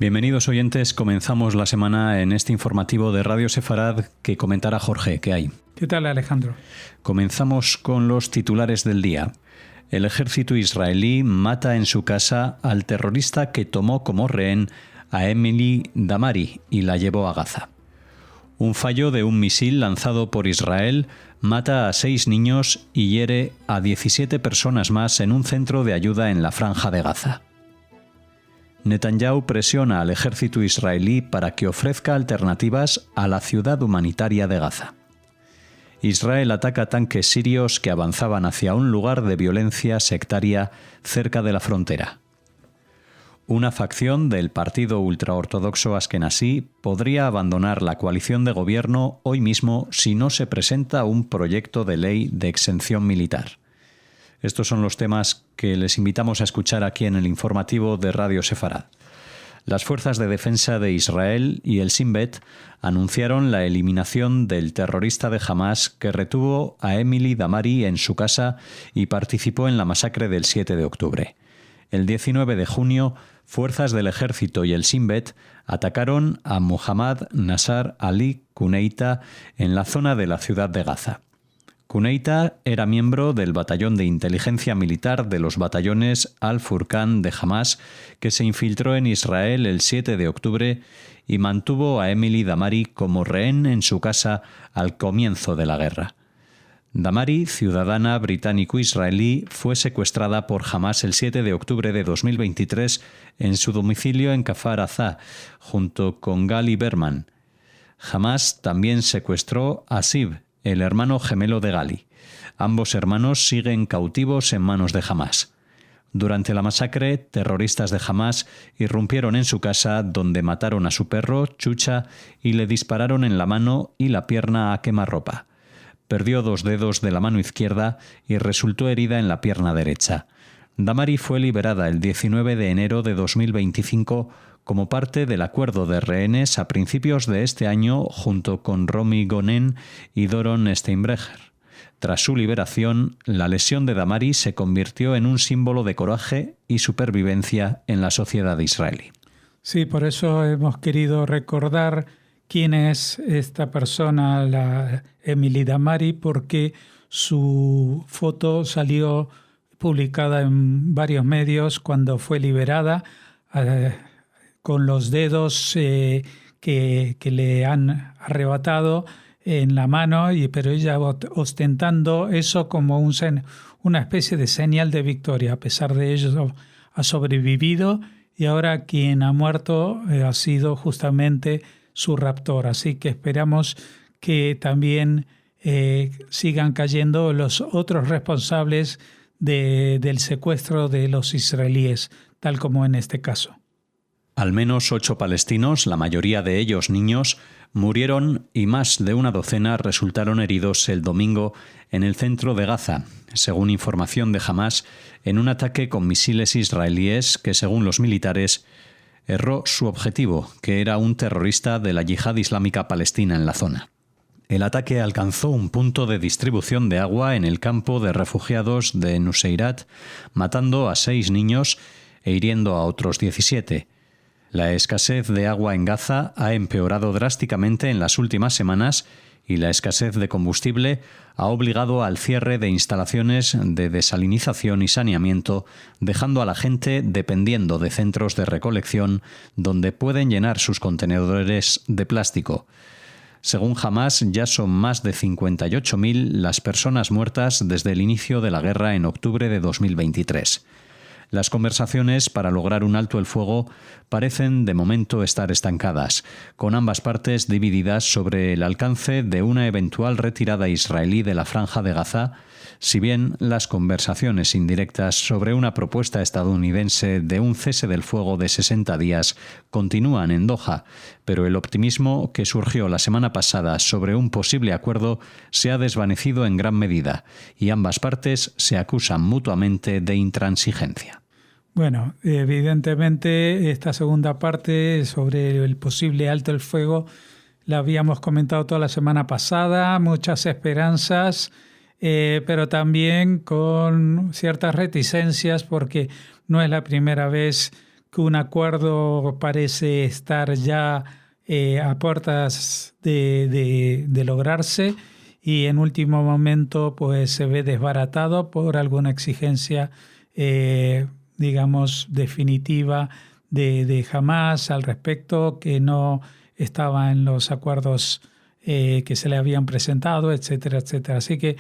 Bienvenidos oyentes, comenzamos la semana en este informativo de Radio Sefarad que comentará Jorge. ¿Qué hay? ¿Qué tal, Alejandro? Comenzamos con los titulares del día. El ejército israelí mata en su casa al terrorista que tomó como rehén a Emily Damari y la llevó a Gaza. Un fallo de un misil lanzado por Israel mata a 6 niños y hiere a 17 personas más en un centro de ayuda en la Franja de Gaza. Netanyahu presiona al ejército israelí para que ofrezca alternativas a la ciudad humanitaria de Gaza. Israel ataca tanques sirios que avanzaban hacia un lugar de violencia sectaria cerca de la frontera. Una facción del partido ultraortodoxo askenazí podría abandonar la coalición de gobierno hoy mismo si no se presenta un proyecto de ley de exención militar. Estos son los temas que les invitamos a escuchar aquí en el informativo de Radio Sefarad. Las fuerzas de defensa de Israel y el Shin Bet anunciaron la eliminación del terrorista de Hamás que retuvo a Emily Damari en su casa y participó en la masacre del 7 de octubre. El 19 de junio, fuerzas del ejército y el Shin Bet atacaron a Muhammad Nasar Ali Kuneita en la zona de la ciudad de Gaza. Kuneita era miembro del batallón de inteligencia militar de los batallones Al-Furqan de Hamás, que se infiltró en Israel el 7 de octubre y mantuvo a Emily Damari como rehén en su casa al comienzo de la guerra. Damari, ciudadana británico-israelí, fue secuestrada por Hamás el 7 de octubre de 2023 en su domicilio en Kfar Aza, junto con Gali Berman. Hamás también secuestró a Sib, el hermano gemelo de Gali. Ambos hermanos siguen cautivos en manos de Hamás. Durante la masacre, terroristas de Hamás irrumpieron en su casa donde mataron a su perro, Chucha, y le dispararon en la mano y la pierna a quemarropa. Perdió 2 dedos de la mano izquierda y resultó herida en la pierna derecha. Damari fue liberada el 19 de enero de 2025 como parte del acuerdo de rehenes a principios de este año junto con Romy Gonen y Doron Steinbrecher. Tras su liberación, la lesión de Damari se convirtió en un símbolo de coraje y supervivencia en la sociedad israelí. Sí, por eso hemos querido recordar quién es esta persona, la Emily Damari, porque su foto salió publicada en varios medios cuando fue liberada, con los dedos que le han arrebatado en la mano, pero ella ostentando eso como una especie de señal de victoria. A pesar de ello, ha sobrevivido y ahora quien ha muerto ha sido justamente su raptor. Así que esperamos que también sigan cayendo los otros responsables del secuestro de los israelíes, tal como en este caso. Al menos 8 palestinos, la mayoría de ellos niños, murieron y más de una docena resultaron heridos el domingo en el centro de Gaza, según información de Hamás, en un ataque con misiles israelíes que, según los militares, erró su objetivo, que era un terrorista de la Yihad Islámica Palestina en la zona. El ataque alcanzó un punto de distribución de agua en el campo de refugiados de Nuseirat, matando a 6 niños e hiriendo a otros 17. La escasez de agua en Gaza ha empeorado drásticamente en las últimas semanas y la escasez de combustible ha obligado al cierre de instalaciones de desalinización y saneamiento, dejando a la gente dependiendo de centros de recolección donde pueden llenar sus contenedores de plástico. Según Hamás, ya son más de 58.000 las personas muertas desde el inicio de la guerra en octubre de 2023. Las conversaciones para lograr un alto el fuego parecen de momento estar estancadas, con ambas partes divididas sobre el alcance de una eventual retirada israelí de la Franja de Gaza, si bien las conversaciones indirectas sobre una propuesta estadounidense de un cese del fuego de 60 días continúan en Doha, pero el optimismo que surgió la semana pasada sobre un posible acuerdo se ha desvanecido en gran medida y ambas partes se acusan mutuamente de intransigencia. Bueno, evidentemente esta segunda parte sobre el posible alto el fuego la habíamos comentado toda la semana pasada, muchas esperanzas, pero también con ciertas reticencias porque no es la primera vez que un acuerdo parece estar ya a puertas de lograrse y en último momento pues se ve desbaratado por alguna exigencia, digamos, definitiva de Hamás al respecto, que no estaba en los acuerdos que se le habían presentado, etcétera, etcétera. Así que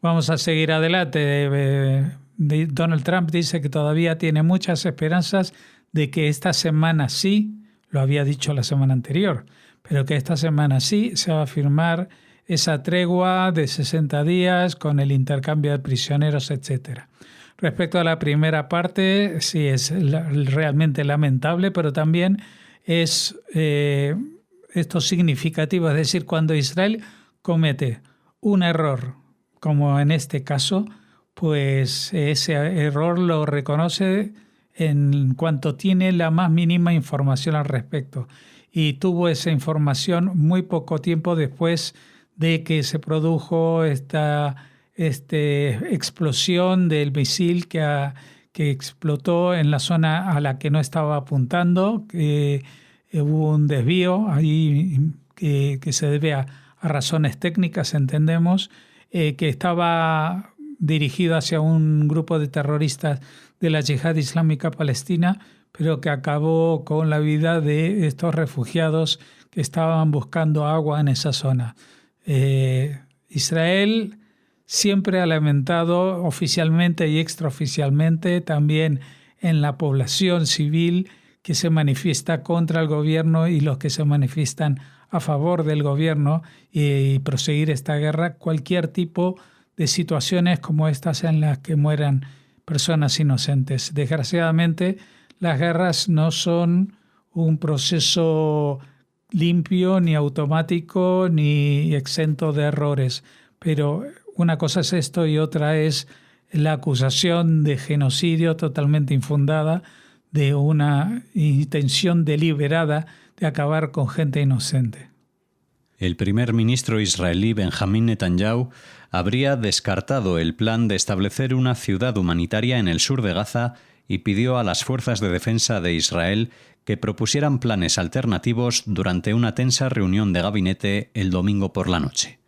vamos a seguir adelante. Donald Trump dice que todavía tiene muchas esperanzas de que esta semana sí, lo había dicho la semana anterior, pero que esta semana sí se va a firmar esa tregua de 60 días con el intercambio de prisioneros, etcétera. Respecto a la primera parte, sí es realmente lamentable, pero también es esto significativo, es decir, cuando Israel comete un error, como en este caso, pues ese error lo reconoce en cuanto tiene la más mínima información al respecto. Y tuvo esa información muy poco tiempo después de que se produjo esta explosión del misil que explotó en la zona a la que no estaba apuntando, que hubo un desvío ahí que se debe a razones técnicas, entendemos, que estaba dirigido hacia un grupo de terroristas de la Yihad Islámica Palestina, pero que acabó con la vida de estos refugiados que estaban buscando agua en esa zona. Israel siempre ha lamentado oficialmente y extraoficialmente, también en la población civil que se manifiesta contra el gobierno y los que se manifiestan a favor del gobierno y proseguir esta guerra, cualquier tipo de situaciones como estas en las que mueran personas inocentes. Desgraciadamente, las guerras no son un proceso limpio, ni automático, ni exento de errores. Pero una cosa es esto y otra es la acusación de genocidio totalmente infundada, de una intención deliberada de acabar con gente inocente. El primer ministro israelí Benjamín Netanyahu habría descartado el plan de establecer una ciudad humanitaria en el sur de Gaza y pidió a las fuerzas de defensa de Israel que propusieran planes alternativos durante una tensa reunión de gabinete el domingo por la noche.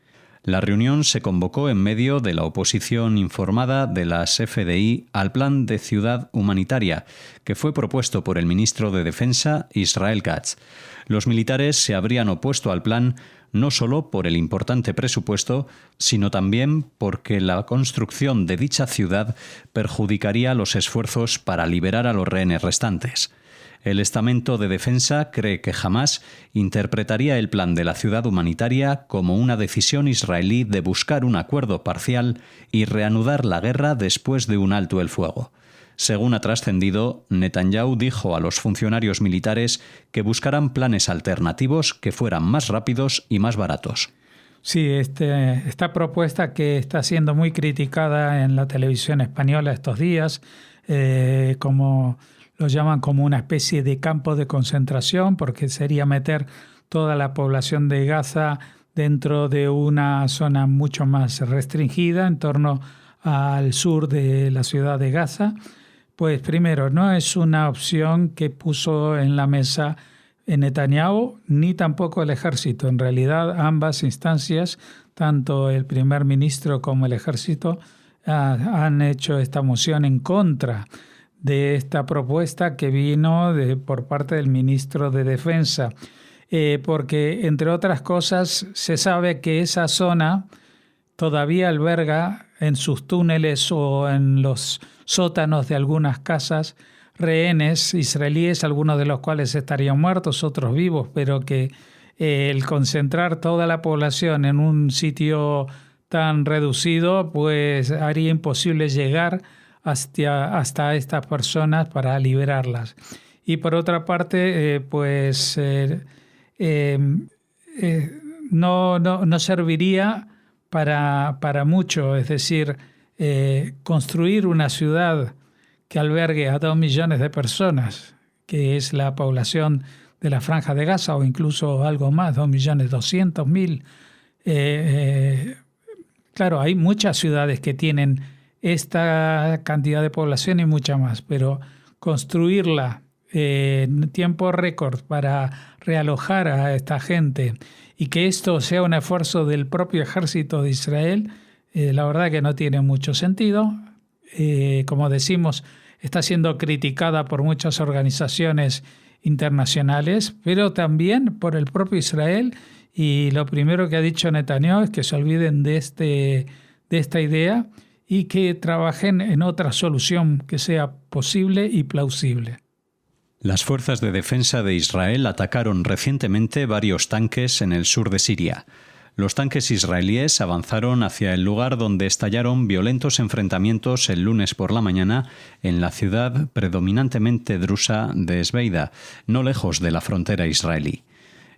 La reunión se convocó en medio de la oposición informada de las FDI al plan de ciudad humanitaria, que fue propuesto por el ministro de Defensa, Israel Katz. Los militares se habrían opuesto al plan no solo por el importante presupuesto, sino también porque la construcción de dicha ciudad perjudicaría los esfuerzos para liberar a los rehenes restantes. El estamento de defensa cree que Hamás interpretaría el plan de la ciudad humanitaria como una decisión israelí de buscar un acuerdo parcial y reanudar la guerra después de un alto el fuego. Según ha trascendido, Netanyahu dijo a los funcionarios militares que buscaran planes alternativos que fueran más rápidos y más baratos. Sí, esta propuesta que está siendo muy criticada en la televisión española estos días, como lo llaman como una especie de campo de concentración, porque sería meter toda la población de Gaza dentro de una zona mucho más restringida en torno al sur de la ciudad de Gaza. Pues primero, no es una opción que puso en la mesa Netanyahu ni tampoco el ejército. En realidad, ambas instancias, tanto el primer ministro como el ejército, han hecho esta moción en contra de esta propuesta que vino por parte del ministro de Defensa, porque, entre otras cosas, se sabe que esa zona todavía alberga en sus túneles o en los sótanos de algunas casas rehenes israelíes, algunos de los cuales estarían muertos, otros vivos, pero que el concentrar toda la población en un sitio tan reducido pues haría imposible llegar hasta estas personas para liberarlas. Y por otra parte, no serviría para mucho, es decir, construir una ciudad que albergue a 2 millones de personas, que es la población de la Franja de Gaza, o incluso algo más, 2.200.000. Claro, hay muchas ciudades que tienen esta cantidad de población y mucha más, pero construirla en tiempo récord para realojar a esta gente y que esto sea un esfuerzo del propio ejército de Israel, la verdad que no tiene mucho sentido. Como decimos, está siendo criticada por muchas organizaciones internacionales, pero también por el propio Israel, y lo primero que ha dicho Netanyahu es que se olviden de esta idea y que trabajen en otra solución que sea posible y plausible. Las fuerzas de defensa de Israel atacaron recientemente varios tanques en el sur de Siria. Los tanques israelíes avanzaron hacia el lugar donde estallaron violentos enfrentamientos el lunes por la mañana en la ciudad predominantemente drusa de Esbeida, no lejos de la frontera israelí.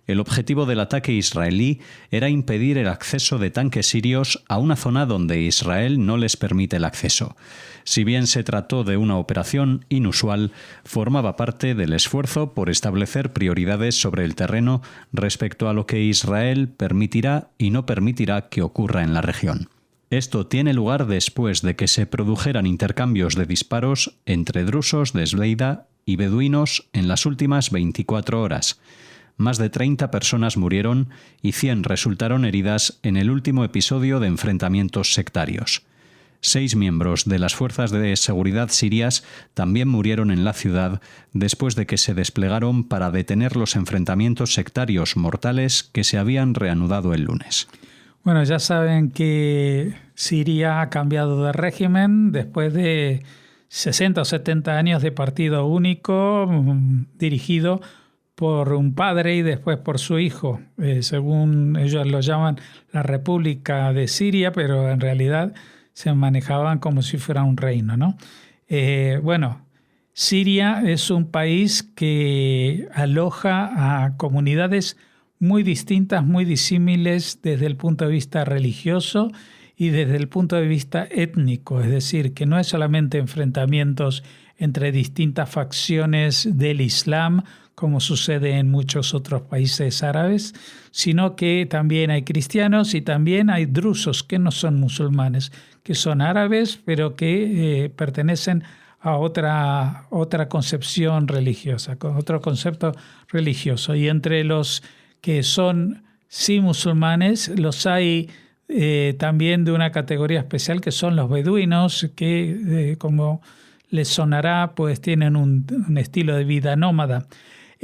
El objetivo del ataque israelí era impedir el acceso de tanques sirios a una zona donde Israel no les permite el acceso. Si bien se trató de una operación inusual, formaba parte del esfuerzo por establecer prioridades sobre el terreno respecto a lo que Israel permitirá y no permitirá que ocurra en la región. Esto tiene lugar después de que se produjeran intercambios de disparos entre drusos de Esbeida y beduinos en las últimas 24 horas. Más de 30 personas murieron y 100 resultaron heridas en el último episodio de enfrentamientos sectarios. 6 miembros de las fuerzas de seguridad sirias también murieron en la ciudad después de que se desplegaron para detener los enfrentamientos sectarios mortales que se habían reanudado el lunes. Bueno, ya saben que Siria ha cambiado de régimen después de 60 o 70 años de partido único dirigido por un padre y después por su hijo, según ellos lo llaman la República de Siria, pero en realidad se manejaban como si fuera un reino, ¿no? Siria es un país que aloja a comunidades muy distintas, muy disímiles desde el punto de vista religioso y desde el punto de vista étnico, es decir, que no es solamente enfrentamientos entre distintas facciones del Islam, como sucede en muchos otros países árabes, sino que también hay cristianos y también hay drusos que no son musulmanes, que son árabes, pero que pertenecen a otra concepción religiosa, con otro concepto religioso. Y entre los que son sí musulmanes, los hay también de una categoría especial que son los beduinos, que como les sonará, pues tienen un estilo de vida nómada.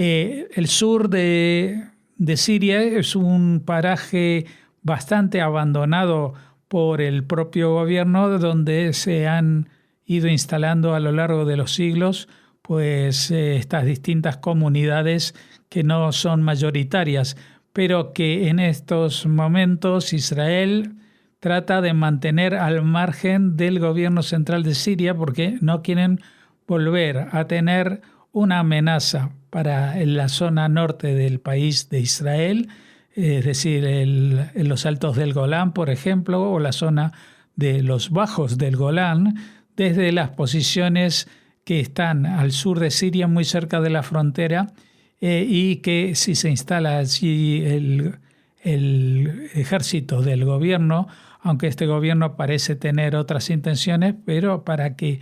El sur de Siria es un paraje bastante abandonado por el propio gobierno, donde se han ido instalando a lo largo de los siglos pues estas distintas comunidades que no son mayoritarias, pero que en estos momentos Israel trata de mantener al margen del gobierno central de Siria porque no quieren volver a tener una amenaza para la zona norte del país de Israel, es decir, en los altos del Golán, por ejemplo, o la zona de los bajos del Golán, desde las posiciones que están al sur de Siria, muy cerca de la frontera, y que si se instala allí el ejército del gobierno, aunque este gobierno parece tener otras intenciones, pero para que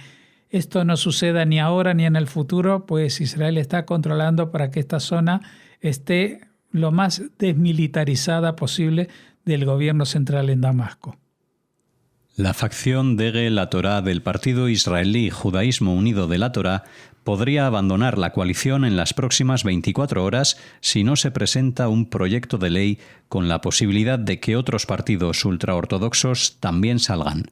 esto no suceda ni ahora ni en el futuro, pues Israel está controlando para que esta zona esté lo más desmilitarizada posible del gobierno central en Damasco. La facción Degel la Torá del partido israelí Judaísmo Unido de la Torá podría abandonar la coalición en las próximas 24 horas si no se presenta un proyecto de ley con la posibilidad de que otros partidos ultraortodoxos también salgan.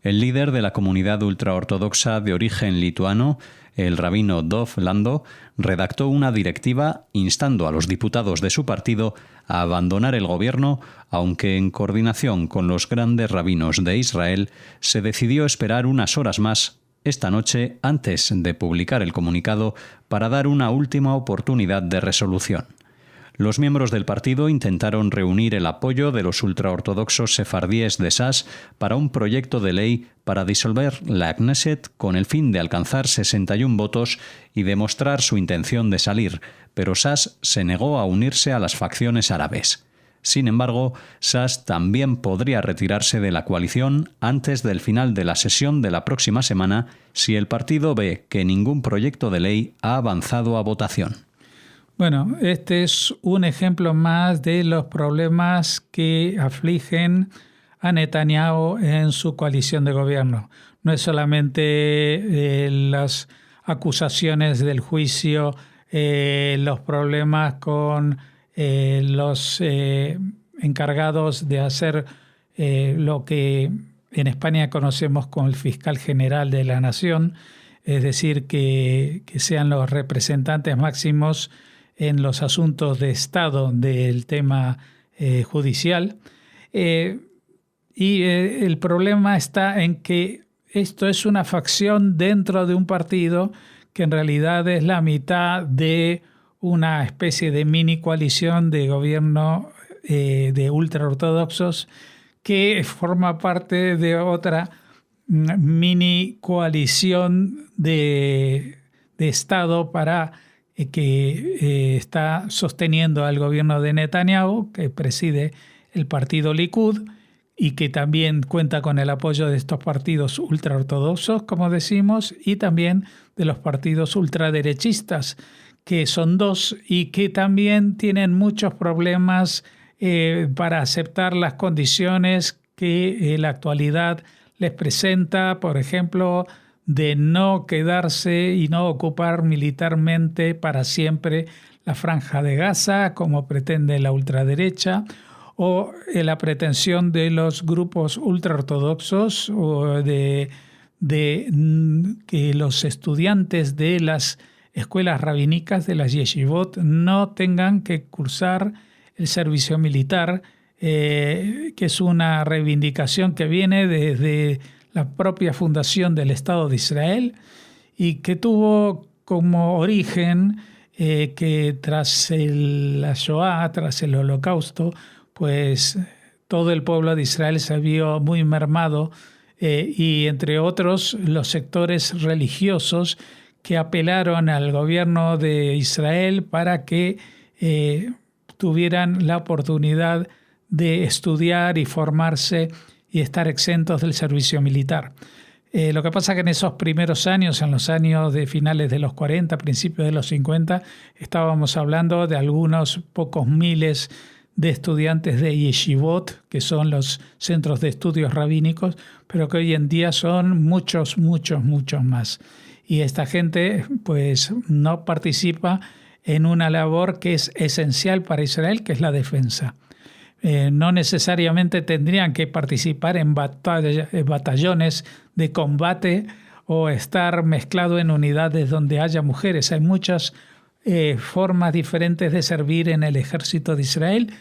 El líder de la comunidad ultraortodoxa de origen lituano, el rabino Dov Lando, redactó una directiva instando a los diputados de su partido a abandonar el gobierno, aunque en coordinación con los grandes rabinos de Israel se decidió esperar unas horas más esta noche antes de publicar el comunicado para dar una última oportunidad de resolución. Los miembros del partido intentaron reunir el apoyo de los ultraortodoxos sefardíes de Sas para un proyecto de ley para disolver la Knesset con el fin de alcanzar 61 votos y demostrar su intención de salir, pero Sas se negó a unirse a las facciones árabes. Sin embargo, Sas también podría retirarse de la coalición antes del final de la sesión de la próxima semana si el partido ve que ningún proyecto de ley ha avanzado a votación. Bueno, este es un ejemplo más de los problemas que afligen a Netanyahu en su coalición de gobierno. No es solamente las acusaciones del juicio, los problemas con los encargados de hacer lo que en España conocemos como el fiscal general de la nación, es decir, que sean los representantes máximos en los asuntos de Estado del tema judicial. Y el problema está en que esto es una facción dentro de un partido que en realidad es la mitad de una especie de mini coalición de gobierno de ultraortodoxos que forma parte de otra mini coalición de Estado para que está sosteniendo al gobierno de Netanyahu, que preside el partido Likud, y que también cuenta con el apoyo de estos partidos ultraortodoxos, como decimos, y también de los partidos ultraderechistas, que son dos y que también tienen muchos problemas para aceptar las condiciones que la actualidad les presenta, por ejemplo, de no quedarse y no ocupar militarmente para siempre la Franja de Gaza, como pretende la ultraderecha, o la pretensión de los grupos ultraortodoxos o de que los estudiantes de las escuelas rabínicas, de las yeshivot, no tengan que cursar el servicio militar, que es una reivindicación que viene desde la propia fundación del Estado de Israel y que tuvo como origen que tras la Shoah, tras el Holocausto, pues todo el pueblo de Israel se vio muy mermado y entre otros los sectores religiosos que apelaron al gobierno de Israel para que tuvieran la oportunidad de estudiar y formarse y estar exentos del servicio militar. Lo que pasa es que en esos primeros años, en los años de finales de los 40, principios de los 50, estábamos hablando de algunos pocos miles de estudiantes de yeshivot, que son los centros de estudios rabínicos, pero que hoy en día son muchos más. Y esta gente pues no participa en una labor que es esencial para Israel, que es la defensa. No necesariamente tendrían que participar en batallones de combate o estar mezclado en unidades donde haya mujeres. Hay muchas formas diferentes de servir en el ejército de Israel,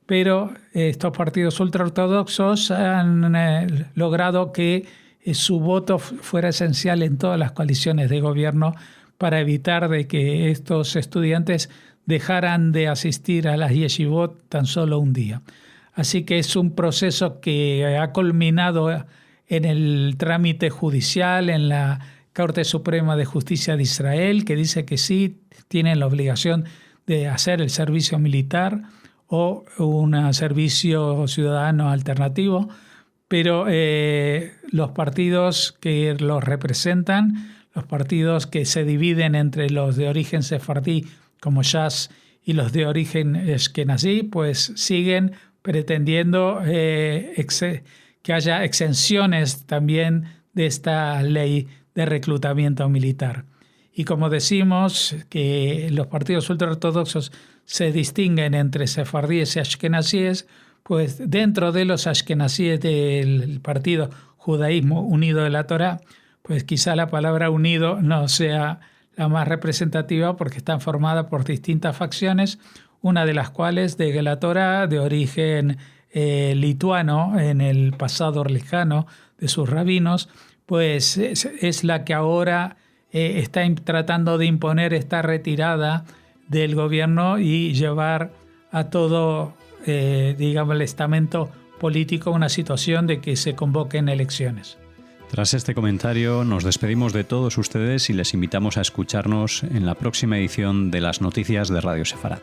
pero estos partidos ultraortodoxos han logrado que su voto fuera esencial en todas las coaliciones de gobierno para evitar de que estos estudiantes dejaran de asistir a las yeshivot tan solo un día. Así que es un proceso que ha culminado en el trámite judicial, en la Corte Suprema de Justicia de Israel, que dice que sí tienen la obligación de hacer el servicio militar o un servicio ciudadano alternativo, pero los partidos que los representan, los partidos que se dividen entre los de origen sefardí como Shas y los de origen ashkenazí, pues siguen pretendiendo que haya exenciones también de esta ley de reclutamiento militar. Y como decimos que los partidos ultraortodoxos se distinguen entre sefardíes y ashkenazíes, pues dentro de los ashkenazíes del partido Judaísmo Unido de la Torá, pues quizá la palabra unido no sea la más representativa porque están formadas por distintas facciones, una de las cuales de la Torá, de origen lituano en el pasado lejano de sus rabinos, pues es la que ahora está tratando de imponer esta retirada del gobierno y llevar a todo, el estamento político a una situación de que se convoquen elecciones. Tras este comentario nos despedimos de todos ustedes y les invitamos a escucharnos en la próxima edición de las noticias de Radio Sefarad.